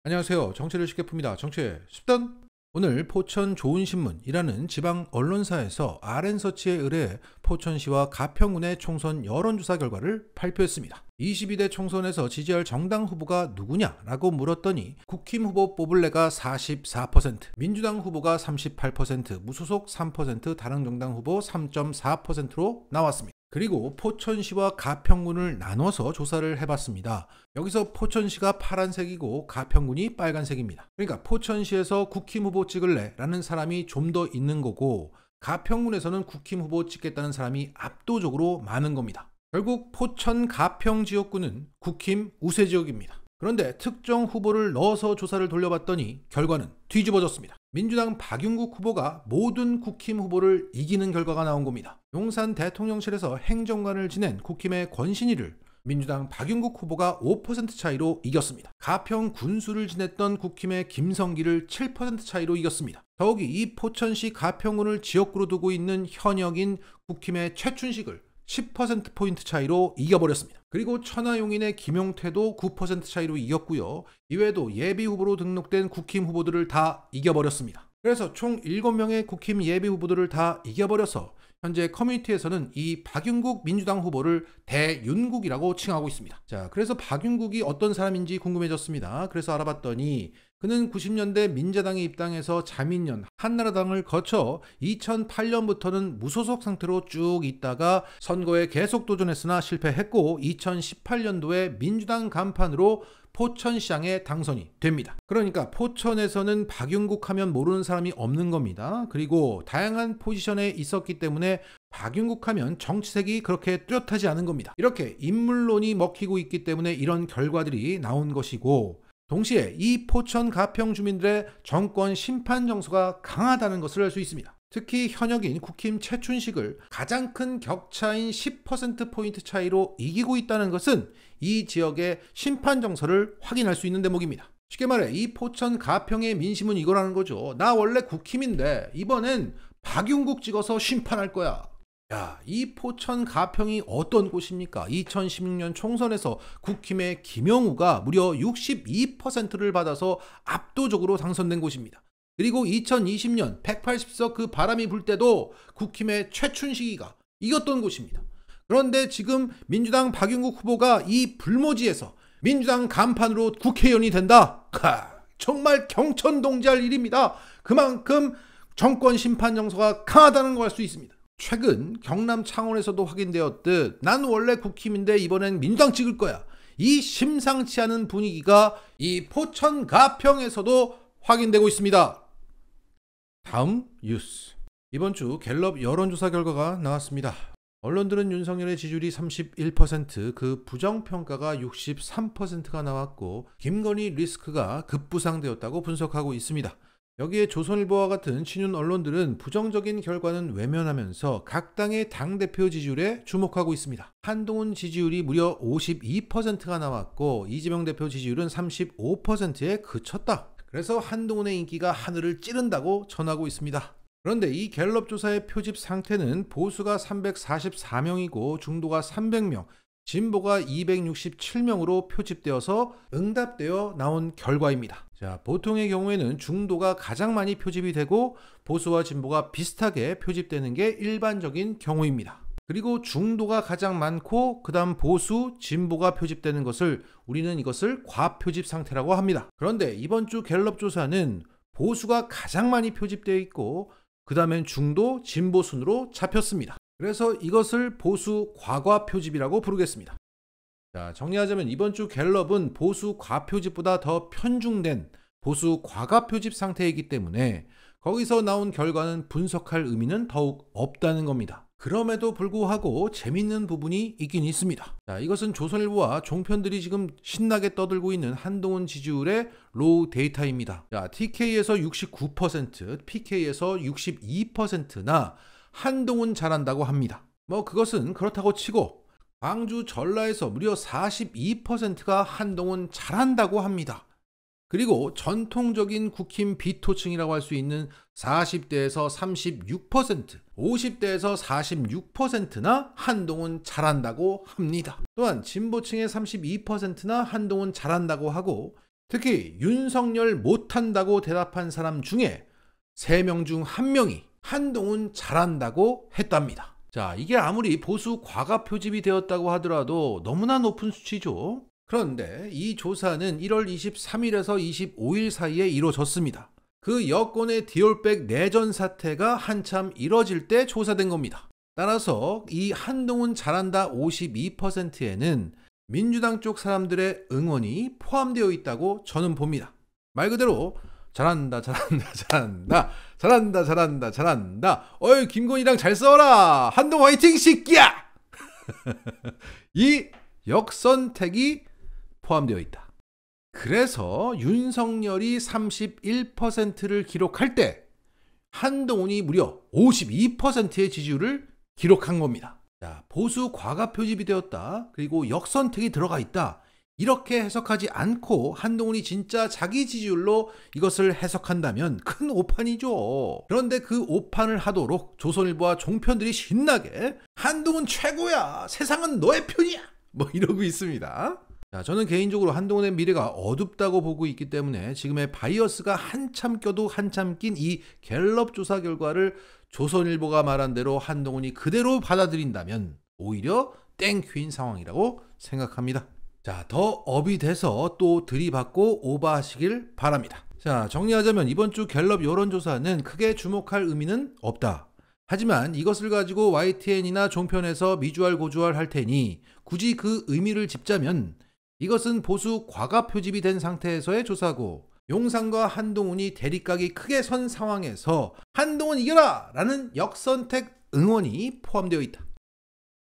안녕하세요. 정치를 쉽게 풉니다. 정치의 10단. 오늘 포천 좋은신문이라는 지방 언론사에서 RN서치에 의뢰해 포천시와 가평군의 총선 여론조사 결과를 발표했습니다. 22대 총선에서 지지할 정당 후보가 누구냐라고 물었더니 국힘 후보 뽑을래가 44%, 민주당 후보가 38%, 무소속 3%, 다른 정당 후보 3.4%로 나왔습니다. 그리고 포천시와 가평군을 나눠서 조사를 해봤습니다. 여기서 포천시가 파란색이고 가평군이 빨간색입니다. 그러니까 포천시에서 국힘 후보 찍을래 라는 사람이 좀 더 있는 거고, 가평군에서는 국힘 후보 찍겠다는 사람이 압도적으로 많은 겁니다. 결국 포천 가평 지역구는 국힘 우세 지역입니다. 그런데 특정 후보를 넣어서 조사를 돌려봤더니 결과는 뒤집어졌습니다. 민주당 박윤국 후보가 모든 국힘 후보를 이기는 결과가 나온 겁니다. 용산 대통령실에서 행정관을 지낸 국힘의 권신희를 민주당 박윤국 후보가 5% 차이로 이겼습니다. 가평 군수를 지냈던 국힘의 김성기를 7% 차이로 이겼습니다. 더욱이 이 포천시 가평군을 지역구로 두고 있는 현역인 국힘의 최춘식을 10%포인트 차이로 이겨버렸습니다. 그리고 천하용인의 김용태도 9% 차이로 이겼고요. 이외에도 예비후보로 등록된 국힘 후보들을 다 이겨버렸습니다. 그래서 총 7명의 국힘 예비후보들을 다 이겨버려서 현재 커뮤니티에서는 이 박윤국 민주당 후보를 대윤국이라고 칭하고 있습니다. 자, 그래서 박윤국이 어떤 사람인지 궁금해졌습니다. 그래서 알아봤더니 그는 90년대 민자당에 입당해서 자민련, 한나라당을 거쳐 2008년부터는 무소속 상태로 쭉 있다가 선거에 계속 도전했으나 실패했고 2018년도에 민주당 간판으로 포천시장에 당선이 됩니다. 그러니까 포천에서는 박윤국 하면 모르는 사람이 없는 겁니다. 그리고 다양한 포지션에 있었기 때문에 박윤국 하면 정치색이 그렇게 뚜렷하지 않은 겁니다. 이렇게 인물론이 먹히고 있기 때문에 이런 결과들이 나온 것이고, 동시에 이 포천 가평 주민들의 정권 심판 정서가 강하다는 것을 알 수 있습니다. 특히 현역인 국힘 최춘식을 가장 큰 격차인 10%포인트 차이로 이기고 있다는 것은 이 지역의 심판 정서를 확인할 수 있는 대목입니다. 쉽게 말해 이 포천 가평의 민심은 이거라는 거죠. 나 원래 국힘인데 이번엔 박윤국 찍어서 심판할 거야. 야, 이 포천 가평이 어떤 곳입니까? 2016년 총선에서 국힘의 김영우가 무려 62%를 받아서 압도적으로 당선된 곳입니다. 그리고 2020년 180석 그 바람이 불 때도 국힘의 최춘식이가 이겼던 곳입니다. 그런데 지금 민주당 박윤국 후보가 이 불모지에서 민주당 간판으로 국회의원이 된다? 정말 경천동지할 일입니다. 그만큼 정권 심판 정서가 강하다는 걸 알 수 있습니다. 최근 경남 창원에서도 확인되었듯 난 원래 국힘인데 이번엔 민주당 찍을 거야, 이 심상치 않은 분위기가 이 포천 가평에서도 확인되고 있습니다. 다음 뉴스. 이번 주 갤럽 여론조사 결과가 나왔습니다. 언론들은 윤석열의 지지율이 31%, 그 부정평가가 63%가 나왔고 김건희 리스크가 급부상되었다고 분석하고 있습니다. 여기에 조선일보와 같은 친윤 언론들은 부정적인 결과는 외면하면서 각 당의 당대표 지지율에 주목하고 있습니다. 한동훈 지지율이 무려 52%가 나왔고 이재명 대표 지지율은 35%에 그쳤다. 그래서 한동훈의 인기가 하늘을 찌른다고 전하고 있습니다. 그런데 이 갤럽 조사의 표집 상태는 보수가 344명이고 중도가 300명, 진보가 267명으로 표집되어서 응답되어 나온 결과입니다. 자, 보통의 경우에는 중도가 가장 많이 표집이 되고 보수와 진보가 비슷하게 표집되는 게 일반적인 경우입니다. 그리고 중도가 가장 많고 그 다음 보수, 진보가 표집되는 것을 우리는 이것을 과표집 상태라고 합니다. 그런데 이번 주 갤럽 조사는 보수가 가장 많이 표집되어 있고 그 다음엔 중도, 진보 순으로 잡혔습니다. 그래서 이것을 보수 과과 표집이라고 부르겠습니다. 자, 정리하자면 이번 주 갤럽은 보수 과표집보다 더 편중된 보수 과가 표집 상태이기 때문에 거기서 나온 결과는 분석할 의미는 더욱 없다는 겁니다. 그럼에도 불구하고 재밌는 부분이 있긴 있습니다. 자, 이것은 조선일보와 종편들이 지금 신나게 떠들고 있는 한동훈 지지율의 로우 데이터입니다. 자, TK에서 69%, PK에서 62%나 한동훈 잘한다고 합니다. 그것은 그렇다고 치고 광주 전라에서 무려 42%가 한동훈 잘한다고 합니다. 그리고 전통적인 국힘 비토층이라고 할 수 있는 40대에서 36%, 50대에서 46%나 한동훈 잘한다고 합니다. 또한 진보층의 32%나 한동훈 잘한다고 하고 특히 윤석열 못한다고 대답한 사람 중에 3명 중 1명이 한동훈 잘한다고 했답니다. 자, 이게 아무리 보수 과가 표집이 되었다고 하더라도 너무나 높은 수치죠. 그런데 이 조사는 1월 23일에서 25일 사이에 이루어졌습니다. 그 여권의 디올백 내전 사태가 한참 이뤄질 때 조사된 겁니다. 따라서 이 한동훈 잘한다 52%에는 민주당 쪽 사람들의 응원이 포함되어 있다고 저는 봅니다. 말 그대로 잘한다 잘한다 잘한다 잘한다 잘한다 잘한다 어이 김건희랑 잘 싸워라 한동훈 화이팅 새끼야 이 역선택이 포함되어 있다. 그래서 윤석열이 31%를 기록할 때 한동훈이 무려 52%의 지지율을 기록한 겁니다. 자, 보수 과가 표집이 되었다. 그리고 역선택이 들어가 있다. 이렇게 해석하지 않고 한동훈이 진짜 자기 지지율로 이것을 해석한다면 큰 오판이죠. 그런데 그 오판을 하도록 조선일보와 종편들이 신나게 한동훈 최고야! 세상은 너의 편이야! 뭐 이러고 있습니다. 자, 저는 개인적으로 한동훈의 미래가 어둡다고 보고 있기 때문에 지금의 바이어스가 한참 껴도 한참 낀 이 갤럽 조사 결과를 조선일보가 말한 대로 한동훈이 그대로 받아들인다면 오히려 땡큐인 상황이라고 생각합니다. 자, 더 업이 돼서 또 들이받고 오버하시길 바랍니다. 자, 정리하자면 이번 주 갤럽 여론조사는 크게 주목할 의미는 없다. 하지만 이것을 가지고 YTN이나 종편에서 미주알 고주알 할 테니 굳이 그 의미를 짚자면 이것은 보수 과가 표집이 된 상태에서의 조사고 용산과 한동훈이 대립각이 크게 선 상황에서 한동훈 이겨라! 라는 역선택 응원이 포함되어 있다.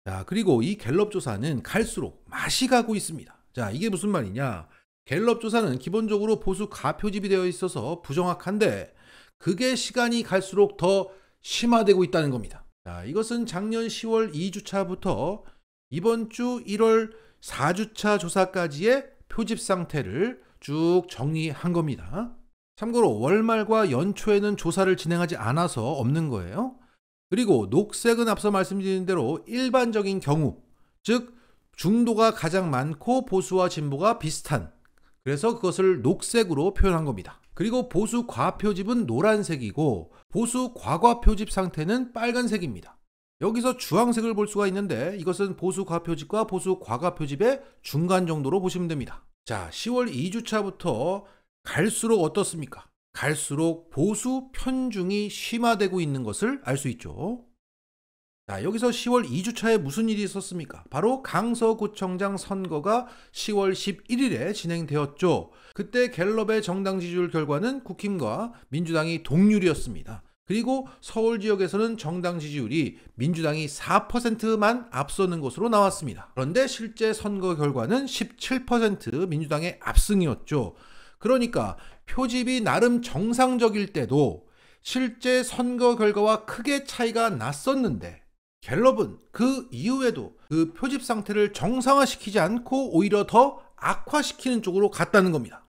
자, 그리고 이 갤럽 조사는 갈수록 맛이 가고 있습니다. 자, 이게 무슨 말이냐? 갤럽 조사는 기본적으로 보수 가표집이 되어 있어서 부정확한데 그게 시간이 갈수록 더 심화되고 있다는 겁니다. 자, 이것은 작년 10월 2주차부터 이번 주 1월 4주차 조사까지의 표집 상태를 쭉 정리한 겁니다. 참고로 월말과 연초에는 조사를 진행하지 않아서 없는 거예요. 그리고 녹색은 앞서 말씀드린 대로 일반적인 경우, 즉 중도가 가장 많고 보수와 진보가 비슷한, 그래서 그것을 녹색으로 표현한 겁니다. 그리고 보수 과표집은 노란색이고 보수 과과표집 상태는 빨간색입니다. 여기서 주황색을 볼 수가 있는데 이것은 보수 과표집과 보수 과과표집의 중간 정도로 보시면 됩니다. 자, 10월 2주차부터 갈수록 어떻습니까? 갈수록 보수 편중이 심화되고 있는 것을 알 수 있죠. 자, 여기서 10월 2주차에 무슨 일이 있었습니까? 바로 강서구청장 선거가 10월 11일에 진행되었죠. 그때 갤럽의 정당 지지율 결과는 국힘과 민주당이 동률이었습니다. 그리고 서울 지역에서는 정당 지지율이 민주당이 4%만 앞서는 것으로 나왔습니다. 그런데 실제 선거 결과는 17% 민주당의 압승이었죠. 그러니까 표집이 나름 정상적일 때도 실제 선거 결과와 크게 차이가 났었는데 갤럽은 그 이후에도 그 표집 상태를 정상화시키지 않고 오히려 더 악화시키는 쪽으로 갔다는 겁니다.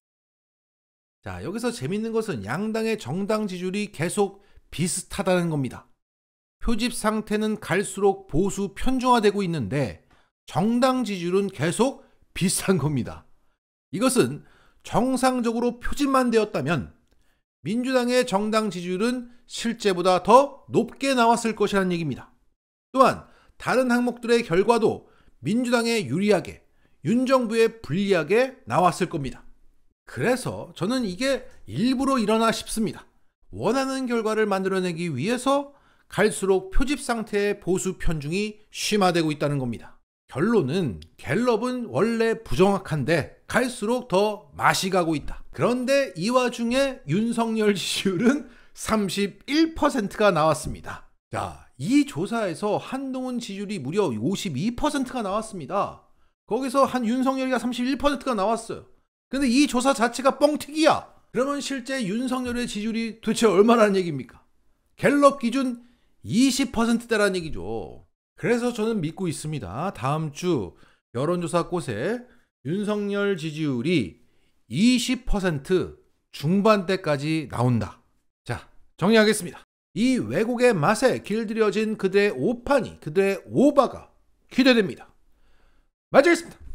자, 여기서 재밌는 것은 양당의 정당 지지율이 계속 비슷하다는 겁니다. 표집 상태는 갈수록 보수 편중화되고 있는데 정당 지지율은 계속 비슷한 겁니다. 이것은 정상적으로 표집만 되었다면 민주당의 정당 지지율은 실제보다 더 높게 나왔을 것이라는 얘기입니다. 또한 다른 항목들의 결과도 민주당에 유리하게, 윤 정부에 불리하게 나왔을 겁니다. 그래서 저는 이게 일부러 일어나 싶습니다. 원하는 결과를 만들어내기 위해서 갈수록 표집 상태의 보수 편중이 심화되고 있다는 겁니다. 결론은 갤럽은 원래 부정확한데 갈수록 더 맛이 가고 있다. 그런데 이 와중에 윤석열 지지율은 31%가 나왔습니다. 자, 이 조사에서 한동훈 지지율이 무려 52%가 나왔습니다. 거기서 한 윤석열이가 31%가 나왔어요. 근데 이 조사 자체가 뻥튀기야. 그러면 실제 윤석열의 지지율이 도대체 얼마라는 얘기입니까? 갤럽 기준 20%대라는 얘기죠. 그래서 저는 믿고 있습니다. 다음 주 여론조사 곳에 윤석열 지지율이 20% 중반대까지 나온다. 자, 정리하겠습니다. 이 왜곡의 맛에 길들여진 그들의 오판이, 그들의 오바가 기대됩니다. 마치겠습니다.